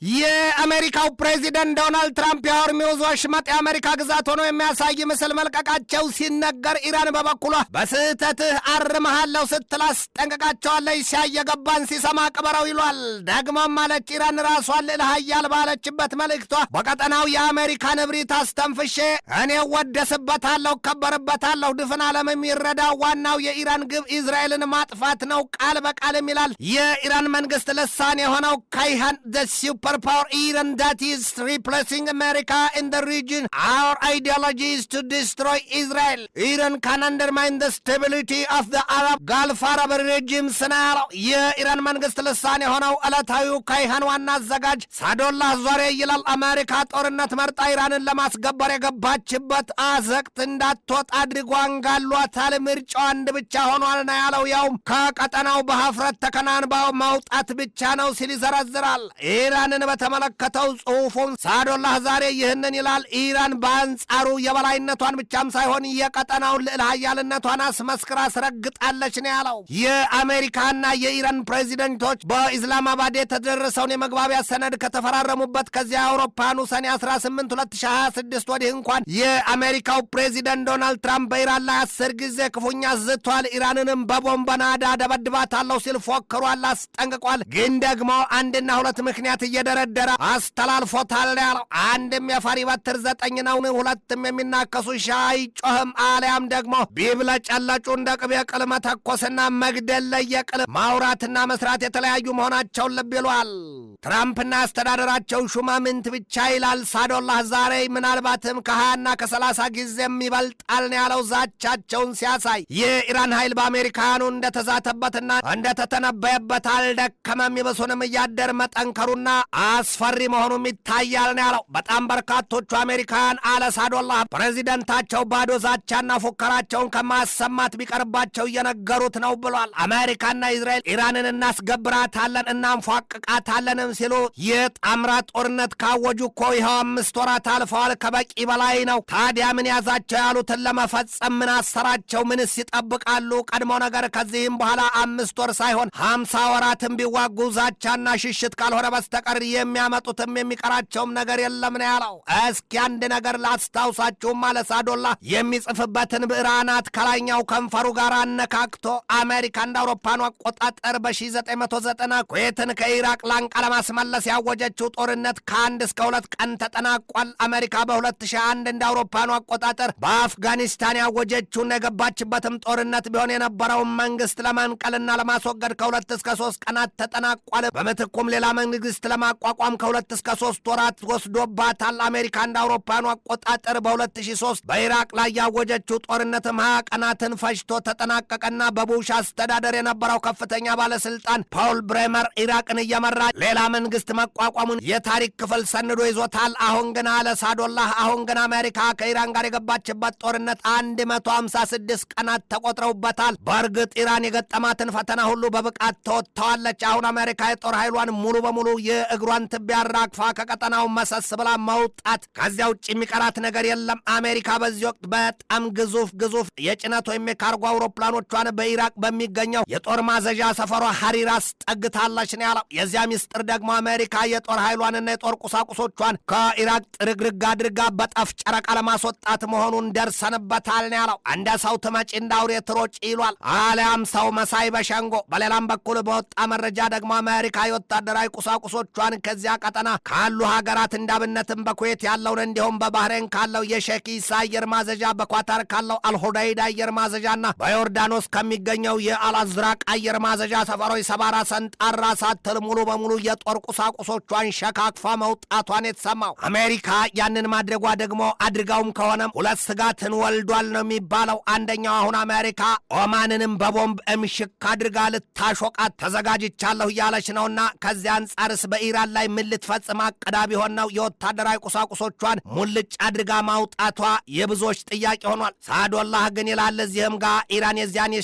የአሜሪካው ፕሬዚደንት ዶናልድ ትራምፕ የሆርሙዝ ወሽመጥ የአሜሪካ ግዛት ሆኖ የሚያሳይ ምስል መልቀቃቸው ሲነገር ኢራን በበኩሏ በስህተትህ አርመሃለሁ ስትል አስጠንቅቃቸዋለች። ሲያየገባን ሲሰማ ቅበረው ይሏል። ደግሞም ማለች ኢራን ራሷን ልዕለ ኃያል ባለችበት መልእክቷ በቀጠናው የአሜሪካን እብሪት አስተንፍሼ እኔ ወደስበታለሁ፣ ከበርበታለሁ፣ ድፍን ዓለም የሚረዳው ዋናው የኢራን ግብ እስራኤልን ማጥፋት ነው ቃል በቃልም ይላል። የኢራን መንግስት ልሳን የሆነው ካይሃን the superpower Iran that is replacing America in the region. Our ideology is to destroy Israel. Iran can undermine the stability of the Gulf Arab regime scenario. የኢራን መንግስት ልሳን የሆነው ዕለታዊው ካይሃን ዋና አዘጋጅ ሳዶላህ ዞሬ ይላል። አሜሪካ ጦርነት መርጣ ኢራንን ለማስገበር የገባችበት አዘቅት እንዳትወጣ አድርጎ አንጋሏታል። ምርጫው አንድ ብቻ ሆኗል ነው ያለው። ያውም ከቀጠናው በሀፍረት ተከናንባው ማውጣት ብቻ ነው ሲል ይዘረዝራል። ኢራንን በተመለከተው ጽሑፉን ሳዶላህ ዛሬ ይህንን ይላል። ኢራን በአንጻሩ የበላይነቷን ብቻም ሳይሆን የቀጠናውን ልዕለ ኃያልነቷን አስመስክራ አስረግጣለች ነው ያለው። የአሜሪካና የኢራን ፕሬዚደንቶች በኢስላማባድ የተደረሰውን የመግባቢያ ሰነድ ከተፈራረሙበት ከዚያ አውሮፓኑ ሰኔ 18 2026 ወዲህ እንኳን የአሜሪካው ፕሬዚደንት ዶናልድ ትራምፕ በኢራን ላይ 10 ጊዜ ክፉኛ ዝቷል። ኢራንንም በቦምብ ናዳ ደበድባታለሁ ሲል ፎክሯል፣ አስጠንቅቋል። ግን ደግሞ አንድና ሁለት ምክንያት እየደረደረ አስተላልፎታል ያለው። አንድም የፈሪ በትር 9 ነው፣ ሁለትም የሚናከሱ ሻይ ጮህም አሊያም ደግሞ ቢብለጨለጩ እንደ ቅቤ ቅል መተኮስና መግደል ለየቅል ማውራትና መስራት የተለያዩ መሆናቸውን ልብ ይሏል። ትራምፕና አስተዳደራቸው ሹማምንት ብቻ ይላል ሳዶላህ ዛሬ። ምናልባትም ከ20ና ከ30 ጊዜም ይበልጣል ነው ያለው ዛቻቸውን ሲያሳይ። የኢራን ኃይል በአሜሪካኑ እንደተዛተበትና እንደተተነበየበት አልደከመም፣ ይብሱንም እያደር መጠንከሩና አስፈሪ መሆኑም ይታያል ነው ያለው። በጣም በርካቶቹ አሜሪካን አለ ሳዶላህ ፕሬዚደንታቸው ባዶ ዛቻና ፉከራቸውን ከማሰማት ቢቀርባቸው እየነገሩት ነው ብሏል። አሜሪካና እስራኤል ኢራንን እናስገብራታለን እናንፏቅቃታለንም ሲሉ የጣምራ ጦርነት ካወጁ እኮ ይኸው 5 ወራት አልፈዋል። ከበቂ በላይ ነው። ታዲያ ምን ያዛቸው ያሉትን ለመፈጸም ምን አሰራቸው? ምንስ ይጠብቃሉ? ቀድሞ ነገር ከዚህም በኋላ 5 ወር ሳይሆን 50 ወራትም ቢዋጉ ዛቻና ሽሽት ካልሆነ በስተቀር የሚያመጡትም የሚቀራቸውም ነገር የለም ነው ያለው። እስኪ አንድ ነገር ላስታውሳችሁም ማለት ሳዶላህ የሚጽፍበትን ብዕራናት ከላይኛው ከንፈሩ ጋር አነካክቶ አሜሪካ እንደ አውሮፓኑ አቆጣጠር በ1990 ኩዌትን ከኢራቅ ላንቃ ለማስመለስ ያወጀችው ጦርነት ከ1 እስከ 2 ቀን ተጠናቋል። አሜሪካ በ2001 እንደ አውሮፓኑ አቆጣጠር በአፍጋኒስታን ያወጀችውን የገባችበትም ጦርነት ቢሆን የነበረውን መንግስት ለመንቀልና ለማስወገድ ከ2 እስከ 3 ቀናት ተጠናቋል። በምትኩም ሌላ መንግስት ለማቋቋም ከ2 እስከ 3 ወራት ወስዶባታል። አሜሪካ እንደ አውሮፓኑ አቆጣጠር በ2003 በኢራቅ ላይ ያወጀችው ጦርነትም 20 ቀናትን ፈጅቶ ተጠናቀቀና በቡሽ አስተዳደር የነበረው ከፍተኛ ባለስልጣን ፓውል ብሬመር ኢራቅን እየመራ ሌላ መንግስት መቋቋሙን የታሪክ ክፍል ሰንዶ ይዞታል። አሁን ግን አለ ሳዶላህ፣ አሁን ግን አሜሪካ ከኢራን ጋር የገባችበት ጦርነት 156 ቀናት ተቆጥረውበታል። በእርግጥ ኢራን የገጠማትን ፈተና ሁሉ በብቃት ተወጥተዋለች። አሁን አሜሪካ የጦር ኃይሏን ሙሉ በሙሉ የእግሯን ትቢያ አራግፋ ከቀጠናው መሰስ ብላ መውጣት፣ ከዚያ ውጭ የሚቀራት ነገር የለም። አሜሪካ በዚህ ወቅት በጣም ግዙፍ የጭነት ወይም የካርጎ አውሮፕላኖቿን በኢራቅ በሚገኘው የጦር ማዘዣ ሰፈሯ ሐሪራ አስጠግታለች ነው ያለው። የዚያ ሚስጥር ደግሞ አሜሪካ የጦር ኃይሏንና የጦር ቁሳቁሶቿን ከኢራቅ ጥርግርግ አድርጋ በጠፍ ጨረቃ ለማስወጣት መሆኑን ደርሰንበታል ነው ያለው። እንደ ሰው ትመጪ እንደ አውሬ ትሮጪ ይሏል፣ አሊያም ሰው መሳይ በሸንጎ። በሌላም በኩል በወጣ መረጃ ደግሞ አሜሪካ የወታደራዊ ቁሳቁሶቿን ከዚያ ቀጠና ካሉ ሀገራት እንዳብነትም በኩዌት ያለውን እንዲሁም በባህሬን ካለው የሼክ ኢሳ አየር ማዘዣ፣ በኳታር ካለው አልሁዳይድ አየር ማዘዣና በዮርዳኖስ ከሚገኘው የአልአዝራቅ አየር ማዘዣ ሰፈሮች ሰባራ ሰንጣራ ሳትል ሙሉ በሙሉ የጦር ቁሳቁሶቿን ሸካክፋ መውጣቷን የተሰማው። አሜሪካ ያንን ማድረጓ ደግሞ አድርጋውም ከሆነም ሁለት ስጋትን ወልዷል ነው የሚባለው። አንደኛው አሁን አሜሪካ ኦማንንም በቦምብ እምሽክ አድርጋ ልታሾቃት ተዘጋጅቻለሁ እያለች ነውና ከዚያ አንጻርስ በኢራን ላይ ምን ልትፈጽም አቅዳ ቢሆን ነው የወታደራዊ ቁሳቁሶቿን ሙልጭ አድርጋ ማውጣቷ የብዙዎች ጥያቄ ሆኗል። ሳዶላህ ግን ይላል እዚህም ጋር ኢራን የዚያን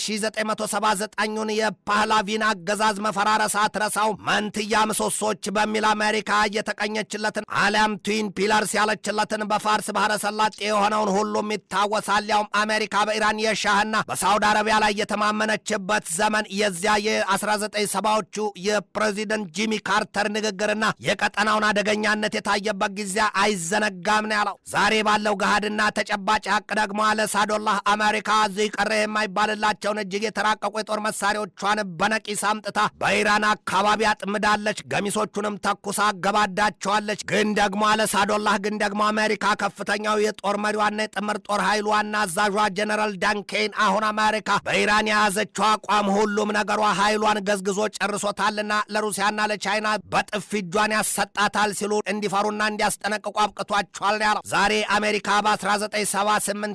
የ1979ን የፓህላቪን አገዛዝ መፈራረስ አትረሳው። መንትያ ምሰሶች በሚል አሜሪካ እየተቀኘችለትን አሊያም ትዊን ፒለርስ ያለችለትን በፋርስ ባህረ ሰላጤ የሆነውን ሁሉም ይታወሳል። ያውም አሜሪካ በኢራን የሻህና በሳውዲ አረቢያ ላይ የተማመነችበት ዘመን የዚያ የ1970ዎቹ የፕሬዚደንት ጂሚ ካርተር ንግግር ንግግርና የቀጠናውን አደገኛነት የታየበት ጊዜ አይዘነጋም ነው ያለው። ዛሬ ባለው ገሃድና ተጨባጭ ሀቅ ደግሞ አለ ሳዶላህ አሜሪካ እዚህ ቀረ የማይባልላቸውን እጅግ የተራቀቁ የጦር መሳሪያዎቿን በነቂስ አምጥታ በኢራን አካባቢ አጥምዳለች። ገሚሶቹንም ተኩሳ አገባዳቸዋለች። ግን ደግሞ አለ ሳዶላህ ግን ደግሞ አሜሪካ ከፍተኛው የጦር መሪዋና የጥምር ጦር ኃይሉ ዋና አዛዧ ጀነራል ዳን ኬን አሁን አሜሪካ በኢራን የያዘችው አቋም ሁሉም ነገሯ ኃይሏን ገዝግዞ ጨርሶታልና ለሩሲያና ለቻይና በጥፊ እጇን ያሰጣታል ሲሉ እንዲፈሩና እንዲያስጠነቅቁ አብቅቷቸዋል ያለው። ዛሬ አሜሪካ በ1978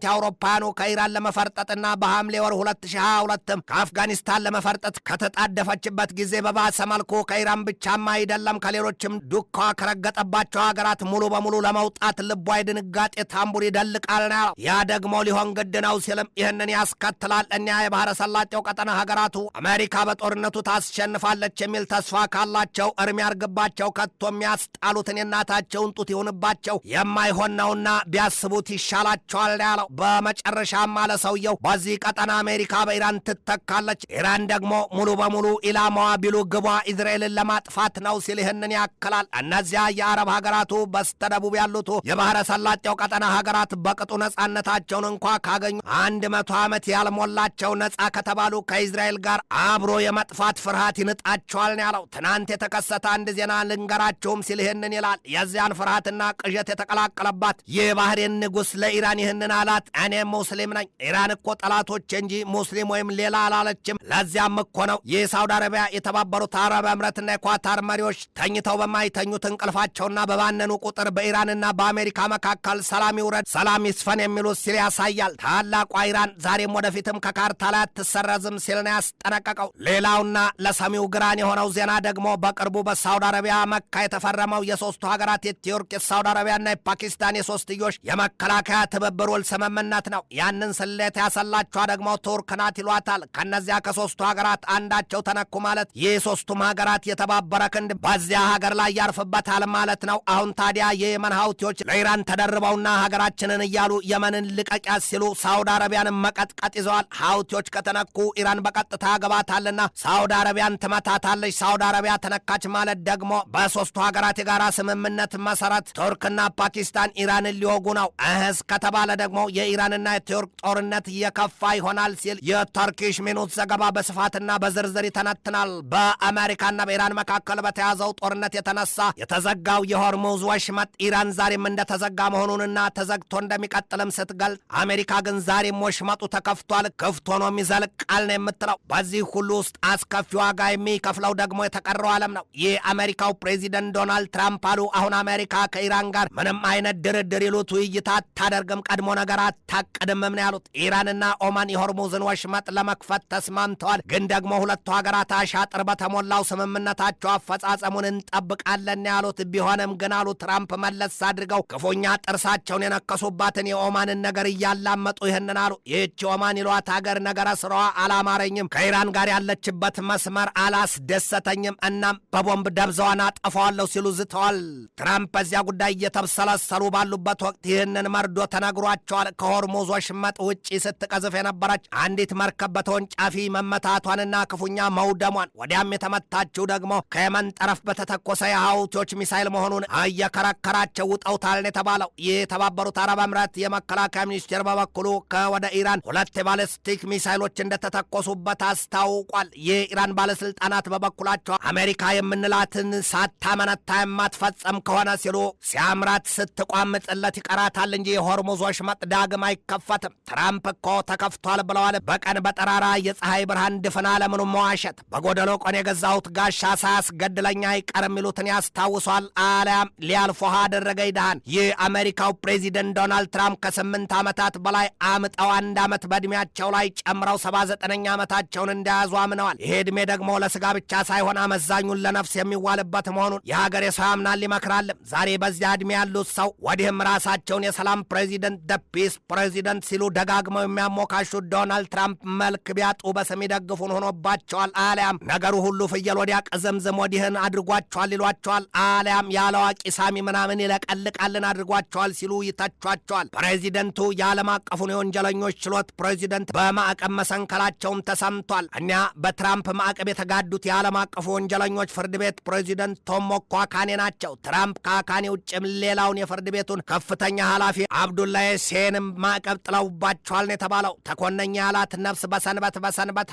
የአውሮፓውያኑ ከኢራን ለመፈርጠጥና በሐምሌ ወር 2022 ከአፍጋኒስታን ለመፈርጠጥ ከተጣደፈችበት ጊዜ በባሰ መልኩ ከኢራን ብቻማ አይደለም ከሌሎችም ዱካ ከረገጠባቸው ሀገራት ሙሉ በሙሉ ለመውጣት ልቧ የድንጋጤ ታምቡር ይደልቃል ነው ያለው። ያ ደግሞ ሊሆን ግድ ነው ሲልም ይህንን ያስከትላል። እኛ የባህረ ሰላጤው ቀጠና ሀገራቱ አሜሪካ በጦርነቱ ታስሸንፋለች የሚል ተስፋ ካላቸው እርም ያርግባቸው፣ ከቶ የሚያስጣሉትን የእናታቸውን ጡት ይሁንባቸው። የማይሆን ነውና ቢያስቡት ይሻላቸዋል ነው ያለው። በመጨረሻም አለ ሰውየው በዚህ ቀጠና አሜሪካ በኢራን ትተካለች፣ ኢራን ደግሞ ሙሉ በሙሉ ኢላማዋ ቢሉ ግቧ ኢዝራኤልን ለማጥፋት ነው ሲል ይህንን ያክላል። እነዚያ የአረብ ሀገራቱ በስተደቡብ ያሉት የባህረ ሰላጤው ቀጠና ሀገራት በቅጡ ነጻነታቸውን እንኳ ካገኙ 100 ዓመት ያልሞላቸው ነጻ ከተባሉ ከኢዝራኤል ጋር አብሮ የመጥፋት ፍርሃት ይንጣቸዋል ነው ያለው። ትናንት የተከሰተ አንድ ዜና ልንገራቸውም ሲል ይህንን ይላል። የዚያን ፍርሃትና ቅዠት የተቀላቀለባት የባህሬን ንጉሥ ለኢራን ይህንን አላት። እኔ ሙስሊም ነኝ፣ ኢራን እኮ ጠላቶች እንጂ ሙስሊም ወይም ሌላ አላለችም። ለዚያም እኮ ነው የሳውዲ አረቢያ፣ የተባበሩት አረብ እምረትና የኳታር መሪዎች ተኝተው በማይተኙት እንቅልፋቸውና በባነኑ ቁጥር በኢራንና በአሜሪካ መካከል ሰላም ይውረድ፣ ሰላም ይስፈን የሚሉት ሲል ያሳያል። ታላቋ ኢራን ዛሬም ወደፊትም ከካርታ ላይ አትሰረዝም ሲል ነው ያስጠነቀቀው። ሌላውና ለሰሚው ግራን የሆነው ዜና ደግሞ በቅርቡ በሳውዲ አረቢያ መካ የተፈረመው የሶስቱ ሀገራት የቱርክ፣ የሳውዲ አረቢያና የፓኪስታን የሶስትዮሽ የመከላከያ ትብብር ውል ስምምነት ነው። ያንን ስሌት ያሰላቿ ደግሞ ቱርክ ናት ይሏታል። ከነዚያ ከሶስቱ ሀገራት አንዳቸው ተነኩ ማለት ይህ ሶስቱም ሀገራት የተባበረ ክንድ በዚያ ሀገር ላይ ያርፍበታል ማለት ነው። አሁን ታዲያ የየመን ሀውቲዎች ለኢራን ተደርበውና ሀገራችንን እያሉ የመንን ልቀቂያ ሲሉ ሳውዲ አረቢያንን መቀጥቀጥ ይዘዋል። ሀውቲዎች ከተነኩ ኢራን በቀጥታ ገባታልና ሳውዲ አረቢያን ትመታታለች። ሳውዲ አረቢያ ተነካች ማለት ደግሞ በሶስቱ ሀገራት የጋራ ስምምነት መሰረት ቱርክና ፓኪስታን ኢራንን ሊወጉ ነው። እህስ ከተባለ ደግሞ የኢራንና የቱርክ ጦርነት የከፋ ይሆናል ሲል የተርኪሽ ሚኑት ዘገባ በስፋትና በዝርዝር ይተነትናል። በአሜሪካና በኢራን መካከል በተያዘው ጦርነት የተነሳ የተዘጋው የሆርሙዝ ወሽመጥ ኢራን ዛሬም እንደተዘጋ መሆኑንና ተዘግቶ እንደሚቀጥልም ስትገልጽ፣ አሜሪካ ግን ዛሬም ወሽመጡ ተከፍቷል፣ ክፍት ሆኖም ይዘልቃል ነው የምትለው። በዚህ ሁሉ ውስጥ አስከፊ ዋጋ የሚከፍለው ደግሞ የተቀረው ዓለም ነው። ይህ አሜሪካው ፕሬዚደንት ዶናልድ ትራምፕ አሉ አሁን አሜሪካ ከኢራን ጋር ምንም አይነት ድርድር ይሉት ውይይት አታደርግም፣ ቀድሞ ነገር አታቅድም ነው ያሉት። ኢራንና ኦማን የሆርሙዝን ወሽመጥ ለመክፈት ተስማምተዋል። ግን ደግሞ ሁለቱ ሀገራት አሻጥር በተሞላው ስምምነታቸው አፈጻጸሙን እንጠብቃለን ያሉት ቢሆንም ግን አሉ ትራምፕ መለስ አድርገው ክፉኛ ጥርሳቸውን የነከሱባትን የኦማንን ነገር እያላመጡ ይህንን አሉ። ይህች ኦማን ይሏት ሀገር ነገረ ስራዋ አላማረኝም፣ ከኢራን ጋር ያለችበት መስመር አላስደሰተኝም፣ እናም በቦምብ ደብዛዋን አጠፋዋለሁ ሲሉ ዝተዋል። ትራምፕ በዚያ ጉዳይ እየተብሰለሰሉ ባሉበት ወቅት ይህንን መርዶ ተነግሯቸዋል። ከሆርሙዝ ወሽመጥ ውጪ ስትቀዝፍ የነበረች አንዲት መርከብ በተወንጫፊ መመታቷንና ክፉኛ መውደሟን፣ ወዲያም የተመታችው ደግሞ ከየመን ጠረፍ በተተኮሰ የሀውቲዎች ሚሳይል መሆኑን እየከረከራቸው ውጠውታል የተባለው ይህ የተባበሩት አረብ እምረት የመከላከያ ሚኒስቴር በበኩሉ ከወደ ኢራን 2 የባለስቲክ ሚሳይሎች እንደተተኮሱበት አስታውቋል። የኢራን ባለስልጣናት በበኩላቸው አሜሪካ የምንላትን ሳታመነታ የማትፈጸም ከሆነ ሲሉ ሲያምራት ስትቋምጥለት ይቀራታል እንጂ የሆርሙዝ ወሽመጥ ዳግም አይከፈትም። ትራምፕ እኮ ተከፍቷል ብለዋል። በቀን በጠራራ የፀሐይ ብርሃን ድፍን ዓለምን መዋሸት፣ በጎደሎ ቆን የገዛሁት ጋሻ ሳያስገድለኛ አይቀር የሚሉትን ያስታውሷል። አሊያም ሊያልፎሃ አደረገ ይድሃን። ይህ አሜሪካው ፕሬዚደንት ዶናልድ ትራምፕ ከ8 ዓመታት በላይ አምጠው 1 ዓመት በዕድሜያቸው ላይ ጨምረው 79ኛ ዓመታቸውን እንደያዙ አምነዋል። ይሄ ዕድሜ ደግሞ ለስጋ ብቻ ሳይሆን አመዛኙን ለነፍስ የሚዋልበት መሆኑን የሀገር የሰው ያምናል ይመክራልም። ዛሬ በዚያ ዕድሜ ያሉት ሰው ወዲህም ራሳቸውን የሰላም ፕሬዚደንት ደ ፒስ ፕሬዚደንት ሲሉ ደጋግመው የሚያሞካሹት ዶናልድ ትራምፕ መልክ ቢያጡ በስም ይደግፉን ሆኖባቸዋል። አሊያም ነገሩ ሁሉ ፍየል ወዲያ ቅዝምዝም ወዲህን አድርጓቸዋል ይሏቸዋል። አሊያም ያለዋቂ ሳሚ ምናምን ይለቀልቃልን አድርጓቸዋል ሲሉ ይተቿቸዋል። ፕሬዚደንቱ የዓለም አቀፉን የወንጀለኞች ችሎት ፕሬዚደንት በማዕቀብ መሰንከላቸውን ተሰምቷል። እኛ በትራምፕ ማዕቀብ የተጋዱት የዓለም አቀፉ ወንጀለኞች ፍርድ ቤት ፕሬዚደንት ፕሬዚደንት ቶም ሞኳካኔ ናቸው። ትራምፕ ከአካኔ ውጭም ሌላውን የፍርድ ቤቱን ከፍተኛ ኃላፊ አብዱላሂ ሴንም ማዕቀብ ጥለውባቸዋል ነው የተባለው። ተኮነኛ ያላት ነፍስ በሰንበት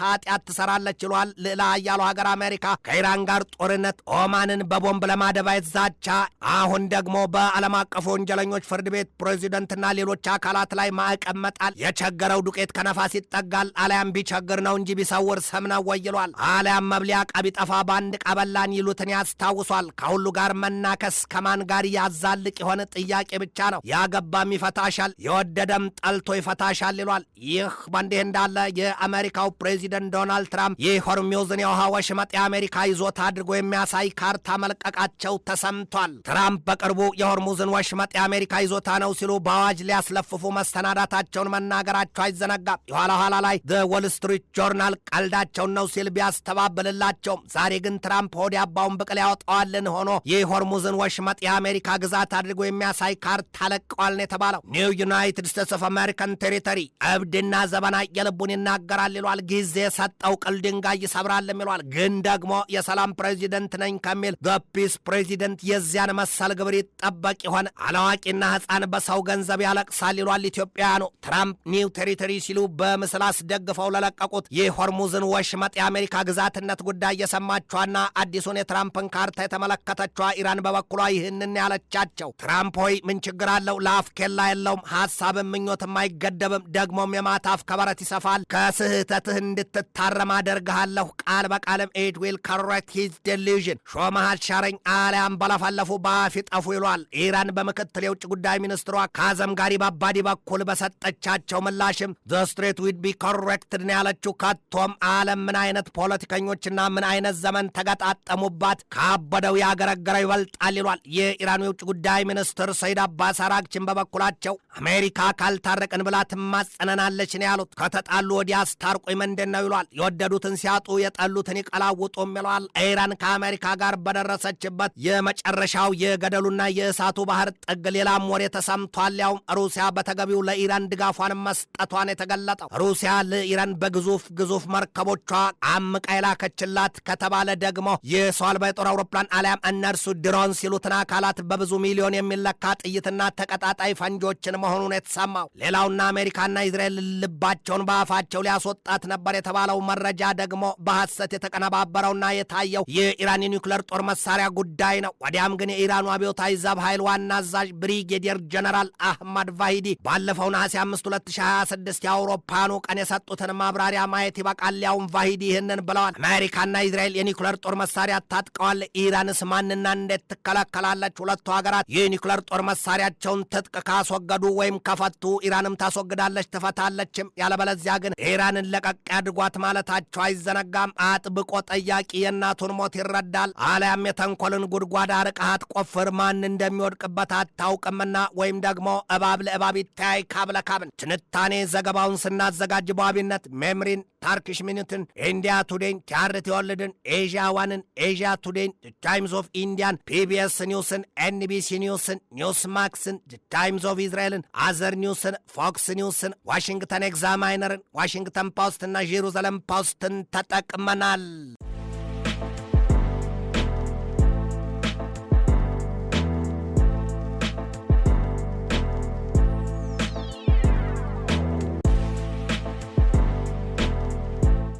ኃጢአት ትሰራለች ይሏል ልዕለ ኃያሉ ሀገር አሜሪካ ከኢራን ጋር ጦርነት፣ ኦማንን በቦምብ ለማደባየት ዛቻ፣ አሁን ደግሞ በዓለም አቀፉ ወንጀለኞች ፍርድ ቤት ፕሬዚደንትና ሌሎች አካላት ላይ ማዕቀብ መጣል። የቸገረው ዱቄት ከነፋስ ይጠጋል፣ አሊያም ቢቸግር ነው እንጂ ቢሰውር ስም ነው ወይሏል። አሊያም መብሊያ ዕቃ ቢጠፋ በአንድ ቀበላን ይሉትን ያስታውሷል። ከሁሉ ጋር መናከስ ከማን ጋር ያዛልቅ የሆነ ጥያቄ ብቻ ነው። ያገባም ይፈታሻል፣ የወደደም ጠልቶ ይፈታሻል ይሏል። ይህ በእንዲህ እንዳለ የአሜሪካው ፕሬዚደንት ዶናልድ ትራምፕ የሆርሙዝን የውሃ ወሽመጥ የአሜሪካ ይዞታ አድርጎ የሚያሳይ ካርታ መልቀቃቸው ተሰምቷል። ትራምፕ በቅርቡ የሆርሙዝን ወሽመጥ የአሜሪካ ይዞታ ነው ሲሉ በአዋጅ ሊያስለፍፉ መሰናዳታቸውን መናገራቸው አይዘነጋም። የኋላ ኋላ ላይ ወል ስትሪት ጆርናል ቀልዳቸውን ነው ሲል ቢያስተባብልላቸውም ዛሬ ግን ትራምፕ ሆድ ያባውን ብቅል ያወጣዋልን ሆኖ የሆርሙዝን ወሽመጥ የአሜሪካ ግዛት አድርጎ የሚያሳይ ካርታ ለቀዋል ነው የተባለው። ኒው ዩናይትድ ስቴትስ ኦፍ አሜሪካን ቴሪቶሪ እብድና ዘበና የልቡን ይናገራል ይሏል። ጊዜ ሰጠው ቅል ድንጋይ ይሰብራልም ይሏል። ግን ደግሞ የሰላም ፕሬዚደንት ነኝ ከሚል ፒስ ፕሬዚደንት የዚያን መሰል ግብር ይጠበቅ ይሆን? አላዋቂና ሕፃን በሰው ገንዘብ ያለቅሳል ይሏል ኢትዮጵያውያኑ። ትራምፕ ኒው ቴሪቶሪ ሲሉ በምስል አስደግፈው ለለቀቁት የሆርሙዝን ወሽመጥ የአሜሪካ ግዛትነት ጉዳይ የሰማችኋና አዲሱን የትራምፕን ካርታ የተመለከተችዋ ኢራን በበኩሏ ይህንን ያለቻቸው ትራምፕ ሆይ ምን ችግር አለው? ለአፍ ኬላ የለውም፣ ሐሳብም ምኞትም አይገደብም፣ ደግሞም የማታፍ ከበረት ይሰፋል። ከስህተትህ እንድትታረም አደርግሃለሁ። ቃል በቃልም ኢት ዊል ኮሬክት ሂዝ ዴሉዥን። ሾመሃል ሻረኝ አሊያም በለፈለፉ በአፍ ይጠፉ ይሏል። ኢራን በምክትል የውጭ ጉዳይ ሚኒስትሯ ካዘም ጋሪ ባባዲ በኩል በሰጠቻቸው ምላሽም ዘ ስትሬት ዊድ ቢ ኮሬክትድ ነው ያለችው። ከቶም ዓለም ምን አይነት ፖለቲከኞችና ምን አይነት ዘመን ተገጣጠሙባት? ካበደው ያገረገረው ይበልጣል ይሏል። የኢራኑ የውጭ ጉዳይ ሚኒስትር ሰይድ አባስ አራግቺን በበኩላቸው አሜሪካ ካልታረቅን ብላ ትማጸነናለች ነው ያሉት። ከተጣሉ ወዲያ አስታርቁኝ ምንድን ነው ይሏል። የወደዱትን ሲያጡ የጠሉትን ይቀላውጡም ይሏል። ኢራን ከአሜሪካ ጋር በደረሰችበት የመጨረሻው የገደሉና የእሳቱ ባህር ጥግ ሌላም ወሬ ተሰምቷል። ያውም ሩሲያ በተገቢው ለኢራን ድጋፏን መስጠቷን የተገለጠው። ሩሲያ ለኢራን በግዙፍ መርከቦቿ አምቃ የላከችላት ከተባለ ደግሞ የሰው አልባ የጦር አውሮፕላን አሊያም እነርሱ ድሮን ሲሉትን አካላት በብዙ ሚሊዮን የሚለካ ጥይትና ተቀጣጣይ ፈንጆችን መሆኑን የተሰማው። ሌላውና አሜሪካና እስራኤል ልባቸውን በአፋቸው ሊያስወጣት ነበር የተባለው መረጃ ደግሞ በሐሰት የተቀነባበረውና የታየው የኢራን የኒውክሌር ጦር መሳሪያ ጉዳይ ነው። ወዲያም ግን የኢራኑ አብዮታዊ ዘብ ኃይል ዋና አዛዥ ብሪጌዲየር ጀነራል አህመድ ቫሂዲ ባለፈው ነሐሴ 5 2026 የአውሮፓኑ ቀን የሰጡትን ማብራሪያ ማየት ይበቃል። ያውም ቫሂዲ ይህንን ብለዋል። አሜሪካና እስራኤል የኒውክሌር ጦር መሳሪያ ታጥቀዋል። ኢራንስ ማንና እንዴት ትከለከላለች? ሁለቱ ሀገራት የኒውክሌር ጦር መሳሪያቸውን ትጥቅ ካስወገዱ ወይም ከፈቱ ኢራንም ታስወግዳለች ትፈታለችም። ያለበለዚያ ግን ኢራንን ለቀቅ ያድርጓት ማለታቸው አይዘነጋም። አጥብቆ ጠያቂ የእናቱን ሞት ይረዳል። አሊያም የተንኮልን ጉድጓድ አርቀሃት ቆፍር ማን እንደሚወድቅበት አታውቅምና ወይም ደግሞ እባብ ለእባብ ይተያይ ካብ ለካብን። ትንታኔ ዘገባውን ስናዘጋጅ በዋቢነት ሜምሪን፣ ታርኪሽ ሚኒትን፣ ኢንዲያ ቱዴይን፣ ቲአርቲ ወርልድን፣ ኤዥያ ዋንን፣ ኤዥያ ቱዴይን፣ ታይምስ ኦፍ ኢንዲያን፣ ፒቢኤስ ኒውስን፣ ኤንቢሲ ኒውስን፣ ኒውስ ማክስን፣ ታይምስ ኦፍ ኢዝራኤልን፣ አዘር ኒውስን፣ ፎክስ ኒውስን፣ ዋሽንግተን ኤግዛማይነርን፣ ዋሽንግተን ፖስትና ጄሩሳሌም ፖስትን ተጠቅመናል።